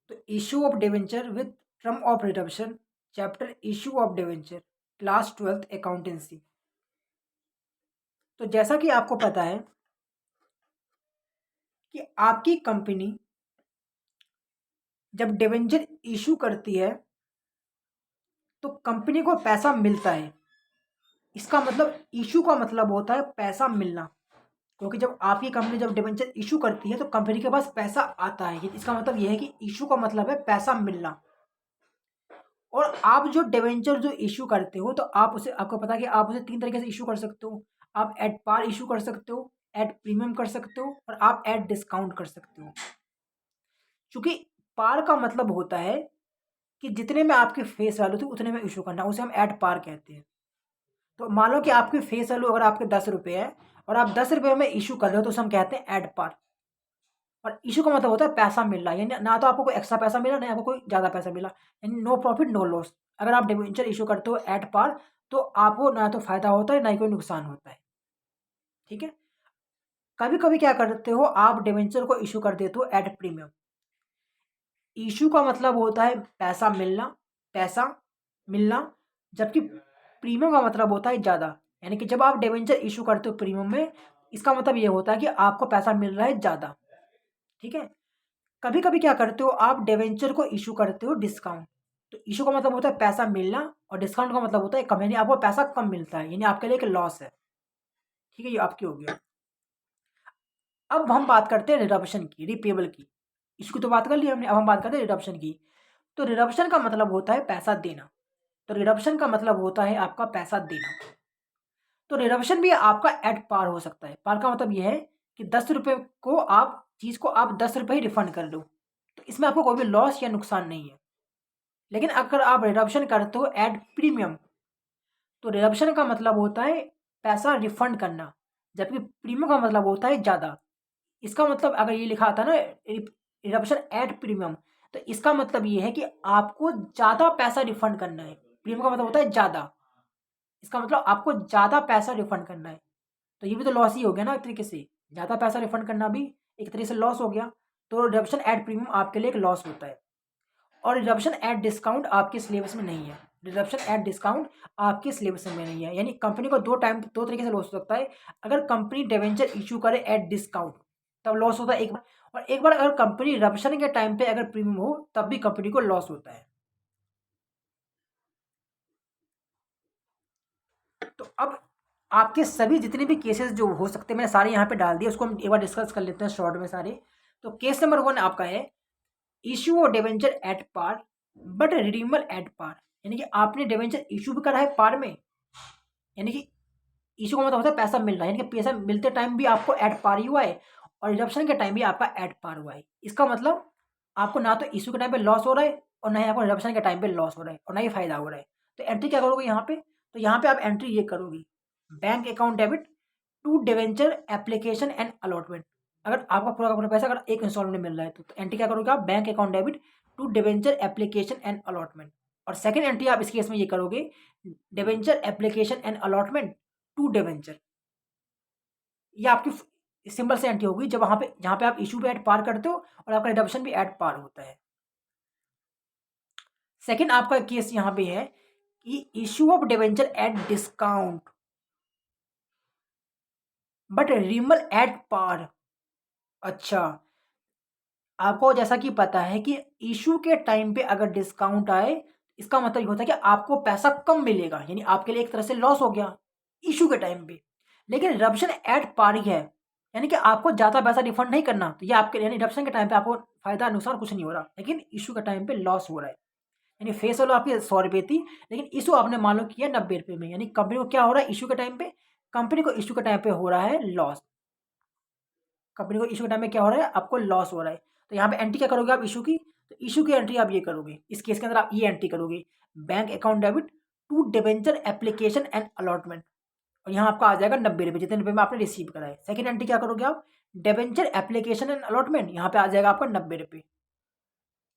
तो issue of debenture with term of redemption, chapter issue of debenture, class 12th accountancy. तो जैसा कि आपको पता है कि आपकी कंपनी जब डिवेंचर इशू करती है तो कंपनी को पैसा मिलता है। इसका मतलब इशू का मतलब होता है पैसा मिलना, क्योंकि जब आपकी कंपनी जब डिवेंचर इशू करती है तो कंपनी के पास पैसा आता है। इसका मतलब यह है कि इशू का मतलब है पैसा मिलना। और आप जो डिवेंचर जो इशू करते हो तो आप उसे, आपको पता है कि आप उसे तीन तरीके से इशू कर सकते हो। आप एट पार इशू कर सकते हो, एट प्रीमियम कर सकते हो, और आप एट डिस्काउंट कर सकते हो। क्योंकि पार का मतलब होता है कि जितने में आपकी फेस वैल्यू थी उतने में इशू करना, उसे हम एट पार कहते हैं। तो मान लो कि आपकी फेस वैल्यू अगर आपके 10 रुपये है और आप 10 रुपये में इशू कर रहे हो तो उसे हम कहते हैं एट पार। और इशू का मतलब होता है पैसा मिल रहा है, यानी ना तो आपको कोई एक्स्ट्रा पैसा मिला, ना आपको कोई ज़्यादा पैसा मिला, यानी नो प्रॉफिट नो लॉस। अगर आप डिबेंचर इशू करते हो एट पार तो आपको ना तो फायदा होता है ना ही कोई नुकसान होता है। ठीक है। कभी कभी क्या करते हो, आप डिबेंचर को इशू कर देते हो एट प्रीमियम। इशू का मतलब होता है पैसा मिलना, पैसा मिलना, जबकि प्रीमियम का मतलब होता है ज़्यादा। यानी कि जब आप डिबेंचर इशू करते हो प्रीमियम में, इसका मतलब ये होता है कि आपको पैसा मिल रहा है ज़्यादा। ठीक है। कभी कभी क्या करते हो, आप डिवेंचर को इशू करते हो डिस्काउंट। तो इशू का मतलब होता है पैसा मिलना और डिस्काउंट का मतलब होता है कम, यानी आपको पैसा कम मिलता है, यानी आपके लिए एक लॉस है। ठीक है, ये आपकी हो गया। अब हम बात करते हैं रिडम्पशन की, रिपेबल की। इसकी तो बात कर ली हमने, अब हम बात करते हैं रिडम्पशन की। तो रिडम्पशन का मतलब होता है पैसा देना। तो रिडम्पशन का मतलब होता है आपका पैसा देना। तो रिडम्पशन भी आपका एट पार हो सकता है। पार का मतलब यह है कि 10 रुपये को आप चीज़ को आप 10 रुपये ही रिफंड कर दो, तो इसमें आपको कोई भी लॉस या नुकसान नहीं है। लेकिन अगर आप रिडम्पशन करते हो एट प्रीमियम, तो रिडम्पशन का मतलब होता है पैसा रिफंड करना, जबकि प्रीमियम का मतलब होता है ज़्यादा। इसका मतलब अगर ये लिखा आता ना रिडम्पशन एट प्रीमियम, तो इसका मतलब ये है कि आपको ज़्यादा पैसा रिफंड करना है। प्रीमियम का मतलब होता है ज़्यादा, इसका मतलब आपको ज़्यादा पैसा रिफंड करना है। तो ये भी तो लॉस ही हो गया ना एक तरीके से, ज़्यादा पैसा रिफंड करना भी एक तरीके से लॉस हो गया। तो रिडम्पशन एट प्रीमियम आपके लिए एक लॉस होता है। और रिडम्पशन एट डिस्काउंट आपके सिलेबस में नहीं है। रिडम्पशन एट डिस्काउंट आपके सिलेबस में नहीं है, यानी कंपनी को दो तरीके से लॉस हो सकता है। अगर कंपनी डिवेंचर इशू करे एट डिस्काउंट तब लॉस होता है एक बार, और एक बार अगर कंपनी रिडम्पशन के टाइम पे अगर प्रीमियम हो तब भी कंपनी को लॉस होता है। तो अब आपके सभी जितने भी केसेस जो हो सकते हैं मैंने सारे यहाँ पे डाल दिए, उसको हम एक बार डिस्कस कर लेते हैं शॉर्ट में सारे। तो केस नंबर 1 आपका है इशू और debenture at par but redeemable at par, यानी कि आपने डिवेंचर इशू भी करा है पार में, यानी कि इशू का मतलब होता है पैसा मिल रहा है, यानी कि पैसा मिलते टाइम भी आपको एट पार ही हुआ है और रिडम्पशन के टाइम भी आपका एट पार हुआ है। इसका मतलब आपको ना तो इशू के टाइम पे लॉस हो रहा है और ना ही आपको रिडम्पशन के टाइम पे लॉस हो रहा है और ना ही फायदा हो रहा है। तो एंट्री क्या करोगे यहाँ पे, तो यहाँ पे आप एंट्री ये करोगे, bank account debit to debenture application and allotment. अगर आपका पूरा का पूरा पैसा अगर एक इंस्टॉलमेंट में मिल रहा है तो एंट्री क्या करोगे आप, bank account debit to debenture application and allotment. और सेकंड एंट्री आप इस केस में ये करोगे, debenture application and allotment to debenture. ये आपकी सिंपल से एंट्री होगी जब वहां पे जहां पे आप इशू भी एट पार करते हो और आपका रिडम्पशन भी एट पार होता है। सेकंड आपका केस यहाँ पे है कि issue of debenture at discount but redeemable at par. अच्छा, आपको जैसा कि पता है कि इशू के टाइम पे अगर डिस्काउंट आए, इसका मतलब ये होता है कि आपको पैसा कम मिलेगा, यानी आपके लिए एक तरह से लॉस हो गया इशू के टाइम पे। लेकिन रिडम्पशन एट पार ही है, यानी कि आपको ज़्यादा पैसा रिफंड नहीं करना, तो ये आपके यानी रिडम्पशन के टाइम पे आपको फायदा नुकसान कुछ नहीं हो रहा, लेकिन इशू के टाइम पे लॉस हो रहा है। यानी फेस वैल्यू आपकी 100 रुपये थी, लेकिन इशू आपने मान लो किया 90 रुपये में, यानी कंपनी को क्या हो रहा है इशू के टाइम पे, कंपनी को इशू के टाइम पे हो रहा है लॉस। कंपनी को इशू के टाइम में क्या हो रहा है, आपको लॉस हो रहा है। तो यहाँ पे एंट्री क्या करोगे आप इशू की, तो इशू की एंट्री आप ये करोगे, इस केस के अंदर आप ये एंट्री करोगे, bank account debit to debenture application and allotment, और यहाँ आपका आ जाएगा 90 रुपये, जितने रुपये में आपने रिसीव करा है। सेकंड एंट्री क्या करोगे आप, डिवेंचर एप्लीकेशन एंड अलॉटमेंट, यहाँ पे आ जाएगा आपका 90 रुपये,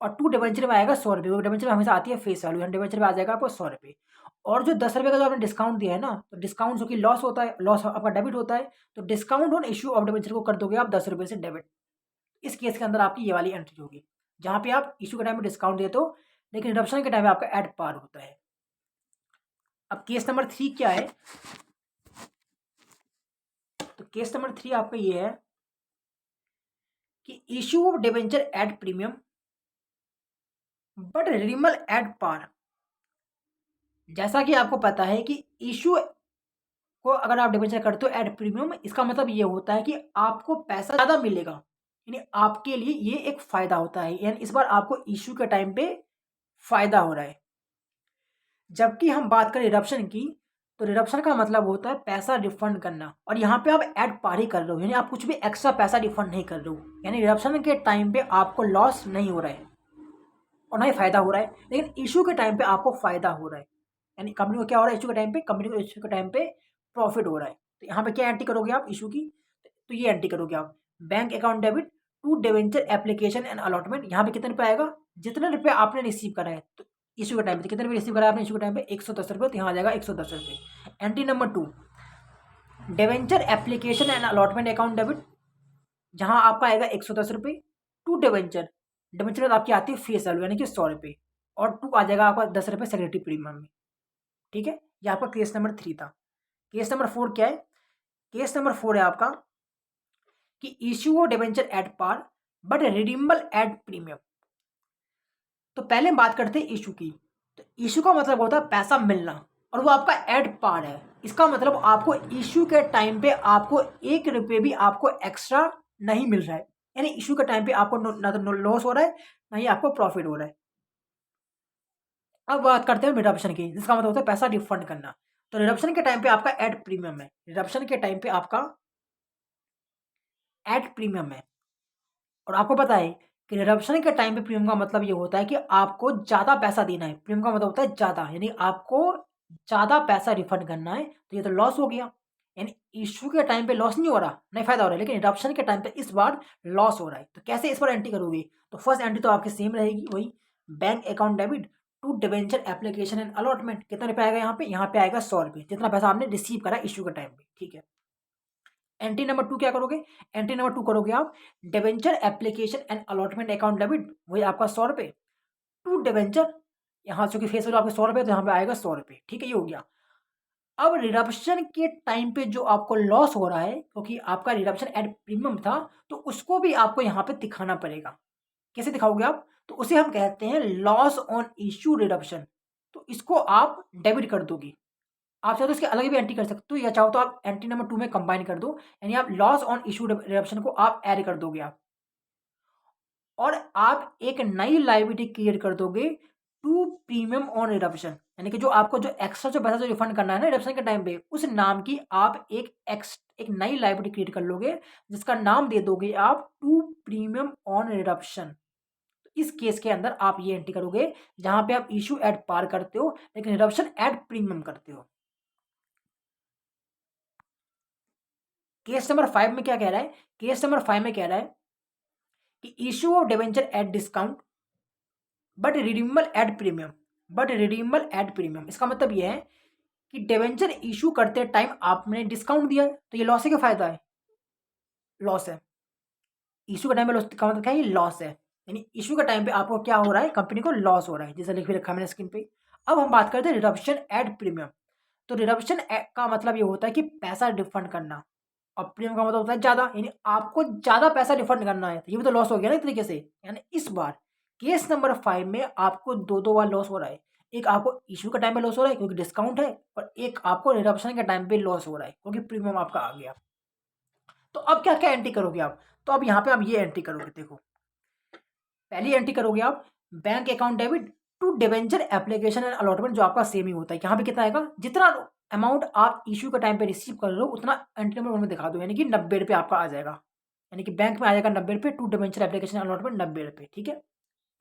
और टू डिवेंचर में आएगा 100 रुपये, क्योंकि डिवेंचर में हमेशा आती है फेस वैल्यू, डिवेंचर में आ जाएगा आपको 100 रुपये। और जो 10 रुपये का जो आपने डिस्काउंट दिया है ना, तो डिस्काउंट जो कि लॉस होता है, लॉस आपका डेबिट होता है, तो discount on issue of debenture को कर दोगे आप 10 रुपये से डेबिट। इस केस के अंदर आपकी ये वाली एंट्री होगी। जहाँ पे आप इशू के टाइम पे डिस्काउंट देते हो, लेकिन रिडम्पशन के टाइम पे आपका एट पार होता है। अब केस नंबर 3 क्या है? तो केस नंबर 3 आपका ये है कि issue of debenture at premium but redeemable at par. जैसा कि आपको पता है कि इशू को अगर आप डिबेंचर करते हो एट प्रीमियम, इसका मतलब ये होता है कि आपको पैसा ज़्यादा मिलेगा, यानी आपके लिए ये एक फ़ायदा होता है, यानी इस बार आपको इशू के टाइम पे फ़ायदा हो रहा है। जबकि हम बात करें रिडम्पशन की, तो रिडम्पशन का मतलब होता है पैसा रिफंड करना, और यहाँ पे आप एड पार ही कर रहे हो, यानी आप कुछ भी एक्स्ट्रा पैसा रिफंड नहीं कर रहे हो, यानी रिडम्पशन के टाइम पे आपको लॉस नहीं हो रहा है और ना ही फ़ायदा हो रहा है, लेकिन इशू के टाइम पे आपको फ़ायदा हो रहा है। यानी कंपनी को क्या हो रहा है इशू के टाइम पे? कंपनी को इशू के टाइम पे प्रॉफिट हो रहा है। तो यहाँ पे क्या एंट्री करोगे आप इशू की? तो ये एंट्री करोगे आप, bank account debit to debenture application and allotment. यहाँ पे कितने रुपये आएगा? जितने रुपये आपने रिसीव करा है, तो इशू के टाइम पे कितने रुपये रिसीव करा है आपने इशू के टाइम पे? 110 रुपये, तो यहाँ आ जाएगा 110 रुपये। Entry number 2, debenture application and allotment account debit, जहाँ आपका आएगा 110 रुपये टू डिवेंचर। डिवेंचर आपकी आती है फेस वैल्यू, यानी कि 100 रुपये, और 2 आ जाएगा आपका 10 रुपये सेक्रेटरी प्रीमियम में। ठीक है, ये आपका केस नंबर 3 था। केस नंबर 4 क्या है? केस नंबर 4 है आपका कि issue of debenture at par but redeemable at premium. तो पहले हम बात करते हैं इशू की। तो इशू का मतलब होता है पैसा मिलना, और वो आपका एट पार है। इसका मतलब आपको इशू के टाइम पे आपको 1 रुपये भी आपको एक्स्ट्रा नहीं मिल रहा है, यानी इशू के टाइम पे आपको ना तो लॉस हो रहा है, ना ही आपको प्रॉफिट हो रहा है। अब बात करते हैं रिडम्पशन की, जिसका मतलब होता है पैसा रिफंड करना। तो रिडम्पशन के टाइम पे आपका एट प्रीमियम है, रिडम्पशन के टाइम पे आपका एट प्रीमियम है। और आपको पता है कि रिडम्पशन के टाइम पे प्रीमियम का मतलब ये होता है कि आपको ज़्यादा पैसा देना है। प्रीमियम का मतलब होता है ज़्यादा, यानी आपको ज़्यादा पैसा रिफंड करना है। तो ये तो लॉस हो गया, यानी इशू के टाइम पे लॉस नहीं हो रहा, नहीं फायदा हो रहा है, लेकिन रिडम्पशन के टाइम पे इस बार लॉस हो रहा है। तो कैसे इस बार एंट्री करोगे? तो फर्स्ट एंट्री तो आपकी सेम रहेगी, वही bank account debit to debenture application and allotment. कितना रुपये आएगा यहाँ पे? यहाँ पे आएगा 100 रुपये, जितना पैसा आपने रिसीव करा इशू के टाइम पे। ठीक है, एंट्री नंबर 2 क्या करोगे? एंट्री नंबर 2 करोगे आप debenture application and allotment account debit, वही आपका 100 रुपये टू डिवेंचर। यहाँ चूंकि फेस वैल्यू आपके 100 रुपये, तो यहाँ पे आएगा 100 रुपये। ठीक है, ये हो गया। अब रिडम्पशन के टाइम पे जो आपको लॉस हो रहा है, क्योंकि आपका रिडम्पशन एट प्रीमियम था, तो उसको भी आपको यहाँ पे दिखाना पड़ेगा। कैसे दिखाओगे आप? तो उसे हम कहते हैं लॉस ऑन इशू रिडम्पशन। तो इसको आप डेबिट कर दोगे। आप चाहो तो इसके अलग भी एंट्री कर सकते हो, या चाहो तो आप एंट्री नंबर 2 में कंबाइन कर दो, यानी आप लॉस ऑन इशू रिडम्पशन को आप ऐड कर दोगे आप, और आप एक नई लायबिलिटी क्रिएट कर दोगे टू प्रीमियम ऑन रिडम्पशन, यानी कि जो आपको जो एक्स्ट्रा जो पैसा जो रिफंड करना है ना रिडम्पशन के टाइम पे, उस नाम की आप एक नई लायबिलिटी क्रिएट कर लोगे, जिसका नाम दे दोगे आप टू प्रीमियम ऑन रिडम्पशन। इस केस के अंदर आप ये एंट्री करोगे, जहां पे आप इशू एट पार करते हो, लेकिन रिडम्पशन एट प्रीमियम करते हो। केस नंबर 5 में क्या कह रहा है? केस नंबर 5 में कह रहा है कि issue of debenture at discount but redeemable at premium, but redeemable at premium. इसका मतलब ये है कि डिवेंचर इशू करते टाइम आपने डिस्काउंट दिया है, तो ये लॉस है क्या फायदा है? लॉस है। इशू के टाइम पे लॉस का मतलब क्या है? लॉस है, यानी इशू के टाइम पे आपको क्या हो रहा है? कंपनी को लॉस हो रहा है, जैसे लिख भी रखा है मैंने स्क्रीन पे। अब हम बात करते हैं रिडम्पशन एट प्रीमियम। तो रिडम्पशन का मतलब ये होता है कि पैसा रिफंड करना, और प्रीमियम का मतलब होता है ज़्यादा, यानी आपको ज़्यादा पैसा रिफंड करना है। तो ये भी तो लॉस हो गया ना एक तरीके से, यानी इस बार केस नंबर 5 में आपको दो बार लॉस हो रहा है। एक आपको इशू के टाइम पे लॉस हो रहा है क्योंकि डिस्काउंट है, और एक आपको रिडम्पशन के टाइम पे लॉस हो रहा है क्योंकि प्रीमियम आपका आ गया। तो अब क्या क्या एंट्री करोगे आप? तो अब यहाँ पे आप ये एंट्री करोगे, देखो पहली एंट्री करोगे आप bank account debit to debenture application and allotment, जो आपका सेम ही होता है। यहाँ पे कितना आएगा? जितना अमाउंट आप इशू के टाइम पे रिसीव कर रहे हो, उतना एंट्री नंबर 1 में दिखा दो, यानी कि 90 रुपये आपका आ जाएगा, यानी कि बैंक में आ जाएगा 90 रुपये, टू डिवेंचर एप्लीकेशन अलॉटमेंट 90 रुपये। ठीक है,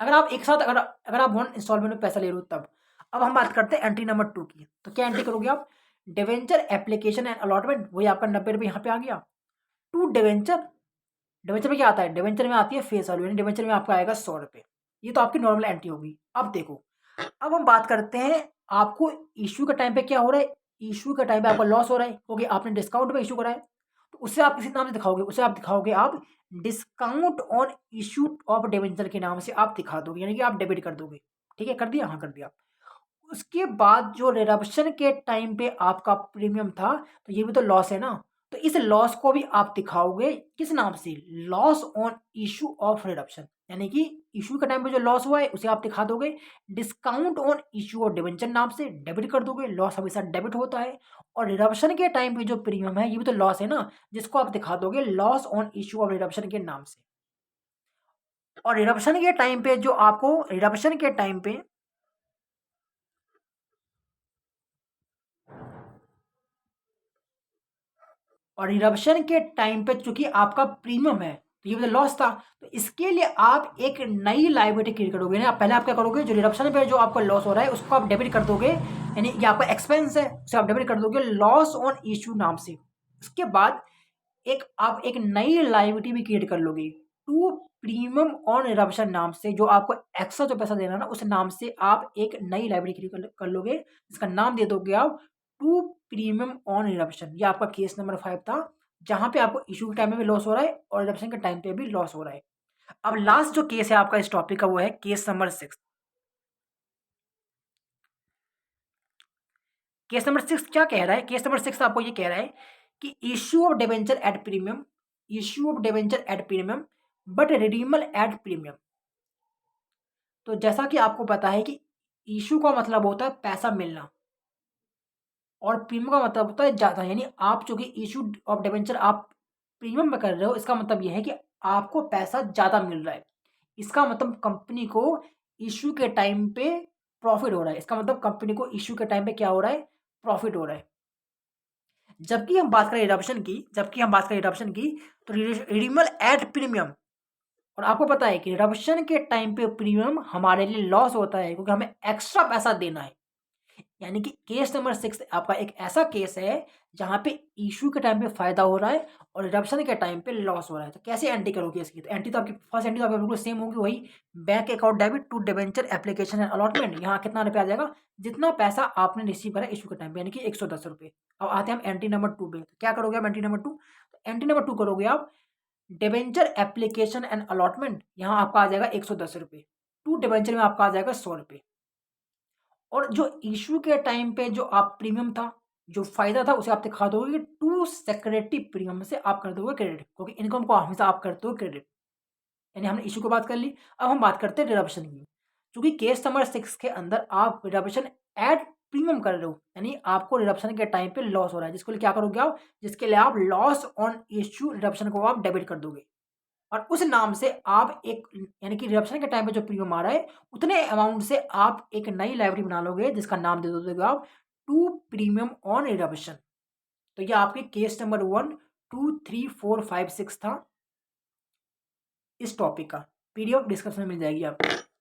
अगर आप एक साथ अगर आप 1 इंस्टॉलमेंट में पैसा ले रहे हो तब। अब हम बात करते हैं एंट्री नंबर 2 की। तो क्या एंट्री करोगे आप? डिवेंचर एप्लीकेशन एंड अलॉटमेंट, वही आपका 90 रुपये यहाँ पे आ गया, टू डिवेंचर। डिवेंचर में क्या आता है? डिवेंचर में आती है फेस वैल्यू, यानी डिवेंचर में आपका आएगा 100 रुपये। ये तो आपकी नॉर्मल एंट्री होगी। अब देखो, अब हम बात करते हैं आपको इशू के टाइम पे क्या हो रहा है? इशू के टाइम पे आपका लॉस हो रहा है क्योंकि आपने डिस्काउंट में इशू करा है। तो उससे आप किसी नाम से दिखाओगे? उसे आप दिखाओगे आप discount on issue of debenture के नाम से आप दिखा दोगे, यानी कि आप डेबिट कर दोगे। ठीक है, कर दिया, हाँ कर दिया। उसके बाद जो रिडम्पशन के टाइम पे आपका प्रीमियम था, तो ये भी तो लॉस है ना, तो इस लॉस को भी आप दिखाओगे किस नाम से, loss on issue of redemption, यानी कि इशू के टाइम पे जो लॉस हुआ है उसे आप दिखा दोगे। Discount on issue of debenture नाम से डेबिट कर दोगे, लॉस हमेशा डेबिट होता है। और रिडम्पशन के टाइम पे जो प्रीमियम है ये भी तो लॉस है ना, जिसको आप दिखा दोगे loss on issue of redemption के नाम से। और रिडम्पशन के टाइम पे जो आपको रिडम्पशन के टाइम पे और रिडम्पशन के टाइम पे चूंकि आपका प्रीमियम है तो ये लॉस था, तो इसके लिए आप एक नई लायबिलिटी क्रिएट करोगे ना। पहले आप क्या करोगे, जो रिडम्पशन पे जो आपका लॉस हो रहा है उसको आप डेबिट कर दोगे, यानी ये आपका एक्सपेंस है उसे आप डेबिट कर दोगे लॉस ऑन इशू नाम से। उसके बाद एक आप एक नई लायबिलिटी भी क्रिएट कर लोगे टू प्रीमियम ऑन रिडम्पशन नाम से, जो आपको एक्स्ट्रा जो पैसा देना ना उस नाम से आप एक नई लायबिलिटी क्रिएट कर लोगे, जिसका नाम दे दोगे आप टू प्रीमियम ऑन रिडम्पशन। ये आपका केस नंबर 5 था, जहां पे आपको इशू के टाइम में भी लॉस हो रहा है और रिडम्पशन के टाइम पे भी लॉस हो रहा है। अब लास्ट जो केस है आपका इस टॉपिक का वो है केस नंबर 6। केस नंबर 6 क्या कह रहा है, केस नंबर 6 आपको ये कह रहा है कि issue of debenture at premium, issue of debenture at premium but redeemable at premium. तो जैसा कि आपको पता है कि इशू का मतलब होता है पैसा मिलना और प्रीमियम का मतलब होता है ज़्यादा, यानी आप चूंकि इशू ऑफ डिबेंचर आप प्रीमियम में कर रहे हो, इसका मतलब यह है कि आपको पैसा ज़्यादा मिल रहा है। इसका मतलब कंपनी को इशू के टाइम पे प्रॉफिट हो रहा है, इसका मतलब कंपनी को इशू के टाइम पे क्या हो रहा है, प्रॉफिट हो रहा है। जबकि हम बात करें रिडम्पशन की तो रिडीमल एट प्रीमियम, और आपको पता है कि रिडम्पशन के टाइम पे प्रीमियम हमारे लिए लॉस होता है क्योंकि हमें एक्स्ट्रा पैसा देना है। यानी कि केस नंबर 6 आपका एक ऐसा केस है जहां पे इशू के टाइम पे फायदा हो रहा है और रिडम्पशन के टाइम पे लॉस हो रहा है। तो कैसे एंट्री करोगे इसकी, तो एंट्री तो आपकी फर्स्ट एंट्री तो आपकी बिल्कुल सेम होगी, वही bank account debit to debenture application and allotment. यहाँ कितना रुपया आ जाएगा, जितना पैसा आपने रिसीव करा इशू के टाइम पे, यानी कि 110 रुपये। अब आते हैं हम एंट्री नंबर 2 पे, तो क्या करोगे आप एंट्री नंबर 2, तो एंट्री नंबर 2 करोगे आप डिबेंचर एप्लीकेशन एंड अलॉटमेंट, यहाँ आपका आ जाएगा 110 रुपये, टू डिबेंचर में आपका आ जाएगा 100 रुपये। और जो इशू के टाइम पे जो आप प्रीमियम था, जो फायदा था, उसे आप दिखा दोगे कि टू सिक्योरिटी प्रीमियम से आप कर दोगे क्रेडिट, क्योंकि इनकम को हमेशा आप करते हो क्रेडिट। यानी हमने इशू की बात कर ली, अब हम बात करते हैं रिडम्पशन की। क्योंकि केस नंबर 6 के अंदर आप रिडम्पशन एट प्रीमियम कर रहे हो, यानी आपको रिडम्पशन के टाइम पे लॉस हो रहा है, जिसके लिए क्या करोगे आप, जिसके लिए आप लॉस ऑन इशू रिडम्पशन को आप डेबिट कर दोगे। और उस नाम से आप एक, यानी कि रिडम्पशन के टाइम पे जो प्रीमियम आ रहा है उतने अमाउंट से आप एक नई लाइब्रेरी बना लोगे, जिसका नाम दे दोगे आप टू प्रीमियम ऑन रिडम्पशन। तो ये आपके केस नंबर 1, 2, 3, 4, 5, 6 था इस टॉपिक का। पीडीएफ डिस्क्रिप्शन में मिल जाएगी आपको।